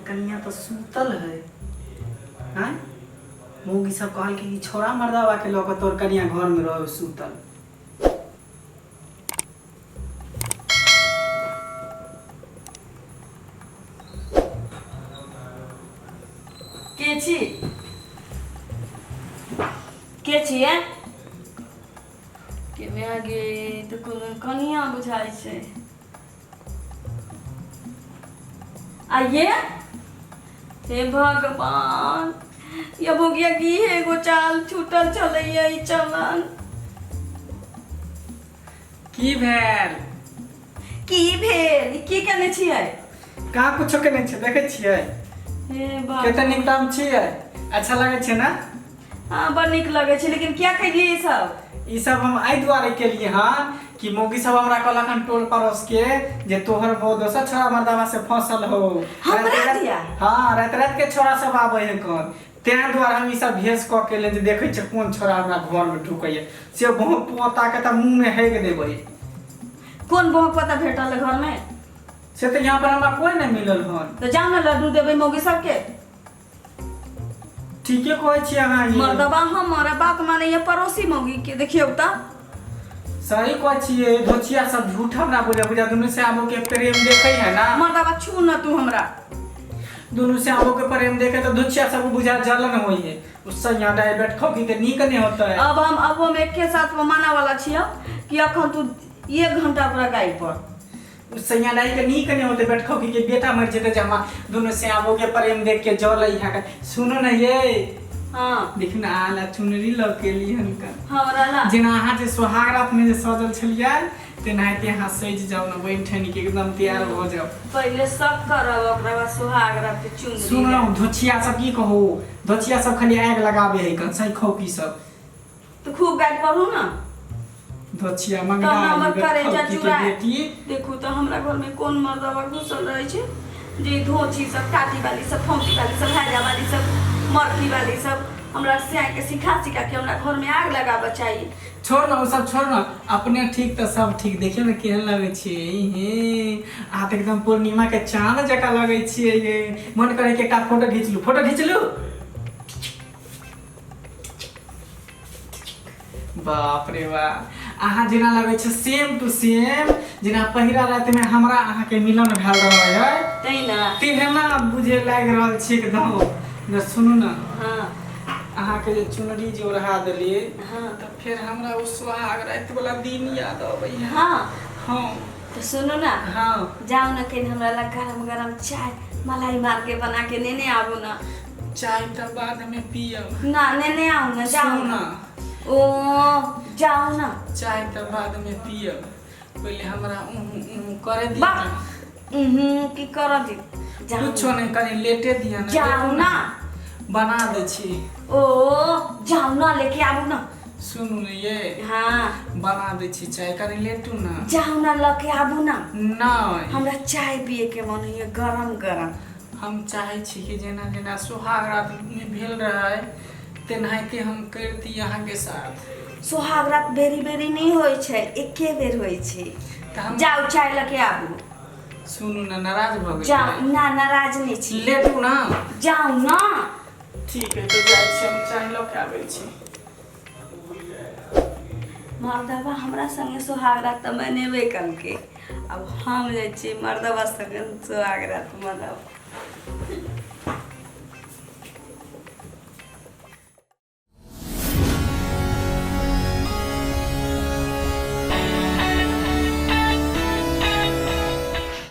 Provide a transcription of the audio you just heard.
कनिया तो सूतल है। हाँ मौगी सब कहल कि छोरा मर्दावा के लोग तोर कनिया घर में रहो सूतल। के छी के छिए के में आगे तो कोनो कनिया बुझाई छै। आइए हे भगवान ये भोगिया की एगो चाल छूटल चलैया ई चलन की भेल की केने छियै। कहाँ कुछो के नहीं छे देखे छियै। हे केते नीक दाम छियै अच्छा लगे छे ना। हाँ बड़ नीक लगे छे लेकिन क्या कहिए ई सब हम आई द्वारे के लिए हाँ कि मौगी सब हमरा कहलखन टोल पड़ोस के जे तोहर बहुत दोसर छोरा मर्दावा से फसल हो। हमरा दिया हाँ रात के छोरा सब आवे है कौन तें द्वारे हम ई सब भेस क के ले जे देखे छ कौन छोरा हमरा घर में ढुकैया से बहुत पोता के त मुंह में हेग देबै। कौन बहुत पता भेटल है घर में से तो यहाँ पर हमरा कोई नहीं मिलल हन। तो जाओ ना लड्डू देबै मौगी सबके। ठीके कहै छी अहाँ ई मर्दबा हमारा बात माने ये पड़ोसी मौगी के देखियो त सही कहै छिए धोचिया सब झूठ हमरा बुझा दुनु से आबो के प्रेम देखै है ना। मर्दबा छू न तू हमरा दुनु से आबो के प्रेम देखे तो धोचिया सब बुझा जलन होई है उससे यहाँ डाय बैठ खो की नीक नहीं होता है। अब हम एक के साथ माना वाला छियो कि अखन तू 1 घंटा पूरा गाय पर उससे यहाँ डाय के नीक नहीं होते बैठ खो की बेटा मर जेते जमा दुनु से आबो के प्रेम देख के जल यहाँ का सुनो ना ये हां देखना आला चुनरी लकेली हनका हमरा ला जेना अहाँ जे सोहाग रात में जे सजल छलिया तेनाहिते अहाँ सज जाओ ना बैठन के एकदम तैयार हो जाओ। पहले सब करब ओकरा बाद सुहाग रात के चुनरी सुनो धोचिया सब की कहो धोचिया सब खाली आग लगावे है कन सही खौकी सब तो खूब गाय पढ़ू ना धोचिया तो मंगला हमर करे चचुरा बेटी देखू तो हमरा घर में कौन मर्दवा घुसल रहे छे जे धोची सब काटी वाली सब फौंकी वाली सब हैजा वाली सब मरकी वाली सब हमरा से के सिखा के हमरा घर में आग लगाबे चाहिए। छोड़ ना वो सब छोड़ ना अपने ठीक तो सब ठीक देखिए ना केहन लगे छे हे आ त एकदम पूर्णिमा के चांद जका लगे छे ये मन करे के का फोटो खींच लू बाप रे वाह अहाँ जेना लगे छे सेम टू सेम जेना पहिरा रात में हमरा अहाँ के मिलन भेल रहे है तैना तेहना बुझे लाग रहल छे एकदम न सुनू ना हां अहाँ के चुनरी जो रहा देलिए हां तो फिर हमरा उस सुहाग रात वाला दिन याद आबै है। हां हां तो सुनो ना हां जाओ ना के हमरा ला गरम चाय मलाई मार के बना के नेने आबो ना चाय त बाद में पियब ना नेने आओ ना जाओ ना ओ जाओ ना चाय त बाद में पियब पहले हमरा करे दी बा ना की कर दी जाओ कुछो नहीं कनी लेटे दिया ना जाओ ना बना दे छी ओ जाओ ना लेके आओ ना सुनू ना ये हां बना दे छी चाय कनी लेटू ना जाओ ना लेके आओ ना नहीं हमरा चाय पिए के मन है गरम गरम हम चाहे छी कि जेना जेना सुहाग रात में भेल रहे तेनाहिते हम करती अहाँ के साथ। सुहाग रात बेरी बेरी नहीं होय छे एके बेर होय छे जाओ चाय लेके आओ। सुनू ना नाराज भ गई जाओ ना नाराज नहीं छी लेटू ना जाओ ना ठीक है तो जाय छी हम चाय लेके आबै छी। मर्दवा हमरा संगे सुहाग रात त मनेबे कल के अब हम जाय छी मर्दवा संगे सुहाग रात मनाब।